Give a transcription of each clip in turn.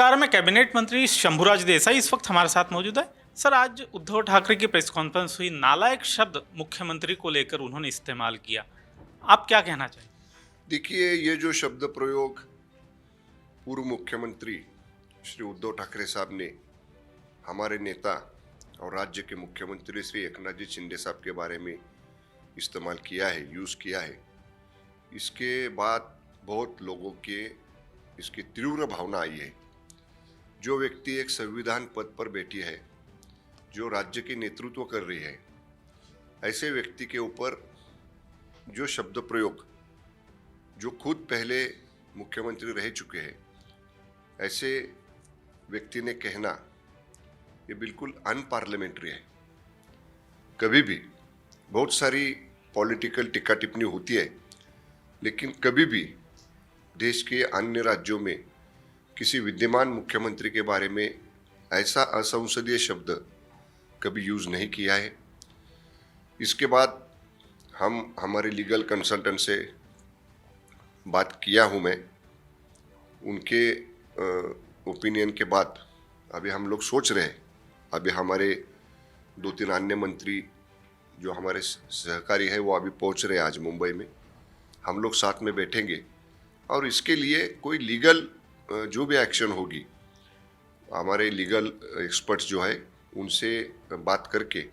नमस्कार, मैं कैबिनेट मंत्री शंभुराज देसाई इस वक्त हमारे साथ मौजूद है। सर, आज उद्धव ठाकरे की प्रेस कॉन्फ्रेंस हुई, नालायक शब्द मुख्यमंत्री को लेकर उन्होंने इस्तेमाल किया। आप क्या कहना चाहिए? देखिए, ये जो शब्द प्रयोग पूर्व मुख्यमंत्री श्री उद्धव ठाकरे साहब ने हमारे नेता और राज्य के मुख्यमंत्री श्री एकनाथ जी शिंदे साहब के बारे में इस्तेमाल किया है, यूज़ किया है, इसके बाद बहुत लोगों के इसकी तीव्र भावना आई है। जो व्यक्ति एक संविधान पद पर बैठी है, जो राज्य की नेतृत्व कर रही है, ऐसे व्यक्ति के ऊपर जो शब्द प्रयोग, जो खुद पहले मुख्यमंत्री रह चुके हैं, ऐसे व्यक्ति ने कहना ये बिल्कुल अनपार्लियामेंट्री है। कभी भी बहुत सारी पॉलिटिकल टिक्का टिप्पणी होती है, लेकिन कभी भी देश के अन्य राज्यों में किसी विद्यमान मुख्यमंत्री के बारे में ऐसा असंसदीय शब्द कभी यूज़ नहीं किया है। इसके बाद हम हमारे लीगल कंसल्टेंट से बात किया हूँ मैं, उनके ओपिनियन के बाद अभी हम लोग सोच रहे हैं। अभी हमारे 2-3 अन्य मंत्री जो हमारे सहकारी है वो अभी पहुँच रहे हैं आज मुंबई में। हम लोग साथ में बैठेंगे और इसके लिए कोई लीगल जो भी एक्शन होगी, हमारे लीगल एक्सपर्ट्स जो है उनसे बात करके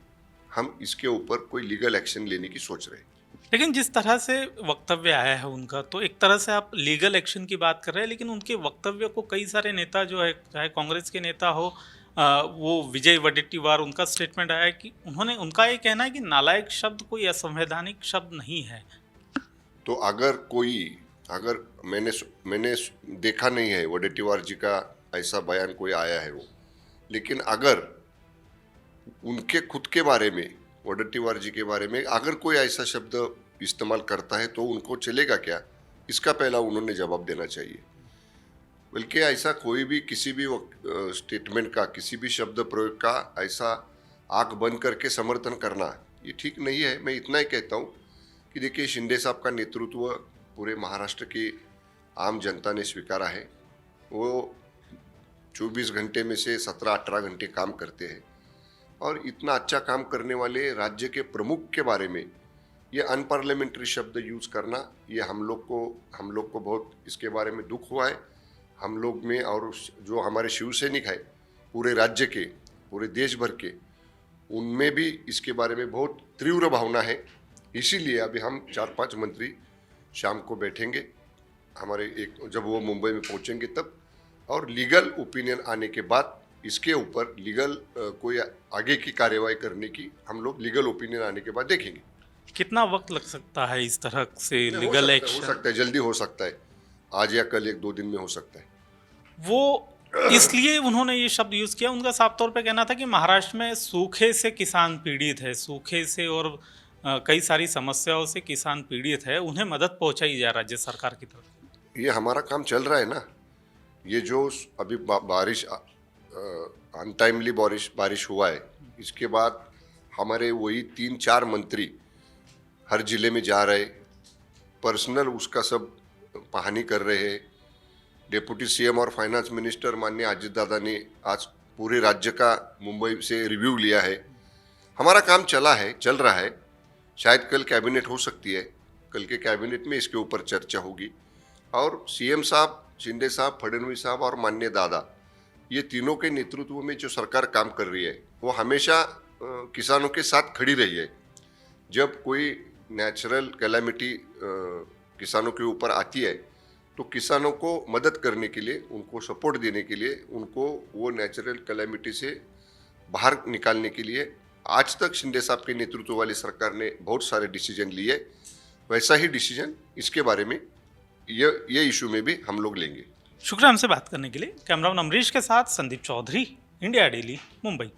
हम इसके ऊपर कोई लीगल एक्शन लेने की सोच रहे हैं। लेकिन जिस तरह से वक्तव्य आया है उनका, तो एक तरह से आप लीगल एक्शन की बात कर रहे हैं, लेकिन उनके वक्तव्य को कई सारे नेता जो है, चाहे कांग्रेस के नेता हो, वो विजय वडेट्टीवार, उनका स्टेटमेंट आया कि उनका ये कहना है कि नालायक शब्द कोई असंवैधानिक शब्द नहीं है। तो अगर मैंने देखा नहीं है वडेट्टीवार जी का ऐसा बयान कोई आया है वो, लेकिन अगर उनके खुद के बारे में, वडेट्टीवार जी के बारे में अगर कोई ऐसा शब्द इस्तेमाल करता है तो उनको चलेगा क्या, इसका पहला उन्होंने जवाब देना चाहिए। बल्कि ऐसा कोई भी किसी भी स्टेटमेंट का, किसी भी शब्द प्रयोग का ऐसा आंख बंद करके समर्थन करना ये ठीक नहीं है। मैं इतना ही कहता हूँ कि देखिए, शिंदे साहब का नेतृत्व पूरे महाराष्ट्र की आम जनता ने स्वीकारा है। वो 24 घंटे में से 17-18 घंटे काम करते हैं और इतना अच्छा काम करने वाले राज्य के प्रमुख के बारे में ये अनपार्लियामेंट्री शब्द यूज़ करना, ये हम लोग को बहुत इसके बारे में दुख हुआ है। हम लोग में और जो हमारे शिव सैनिक है पूरे राज्य के, पूरे देश भर के, उनमें भी इसके बारे में बहुत तीव्र भावना है। इसीलिए अभी हम 4-5 मंत्री शाम को बैठेंगे, जब वो मुंबई में पहुंचेंगे तब, और लीगल ओपिनियन आने के बाद इसके ऊपर लीगल कोई आगे की कार्यवाही करने की हम लोग लीगल ओपिनियन आने के बाद देखेंगे। कितना वक्त लग सकता है इस तरह से लीगल एक्शन? हो सकता है जल्दी हो सकता है, आज या कल 1-2 दिन में हो सकता है। वो इसलिए उन्होंने ये शब्द यूज़ किया, उनका साफ तौर पे कहना था कि महाराष्ट्र में सूखे से किसान पीड़ित है, सूखे से और कई सारी समस्याओं से किसान पीड़ित है, उन्हें मदद पहुंचाई जा राज्य सरकार की तरफ। ये हमारा काम चल रहा है ना। ये जो अभी बारिश, अनटाइमली बारिश हुआ है, इसके बाद हमारे वही 3-4 मंत्री हर जिले में जा रहे, पर्सनल उसका सब पहानी कर रहे हैं। डेप्यूटी सीएम और फाइनेंस मिनिस्टर माननीय अजित दादा ने आज पूरे राज्य का मुंबई से रिव्यू लिया है। हमारा काम चल रहा है। शायद कल कैबिनेट हो सकती है, कल के कैबिनेट में इसके ऊपर चर्चा होगी और सीएम साहब, शिंदे साहब, फडणवीस साहब और माननीय दादा, ये तीनों के नेतृत्व में जो सरकार काम कर रही है वो हमेशा किसानों के साथ खड़ी रही है। जब कोई नेचुरल कैलामिटी किसानों के ऊपर आती है तो किसानों को मदद करने के लिए, उनको सपोर्ट देने के लिए, उनको वो नेचुरल कैलामिटी से बाहर निकालने के लिए आज तक शिंदे साहब के नेतृत्व वाली सरकार ने बहुत सारे डिसीजन लिए। वैसा ही डिसीजन इसके बारे में, ये इशू में भी हम लोग लेंगे। शुक्रिया हमसे बात करने के लिए। कैमरामैन अमरीश के साथ संदीप चौधरी, इंडिया डेली, मुंबई।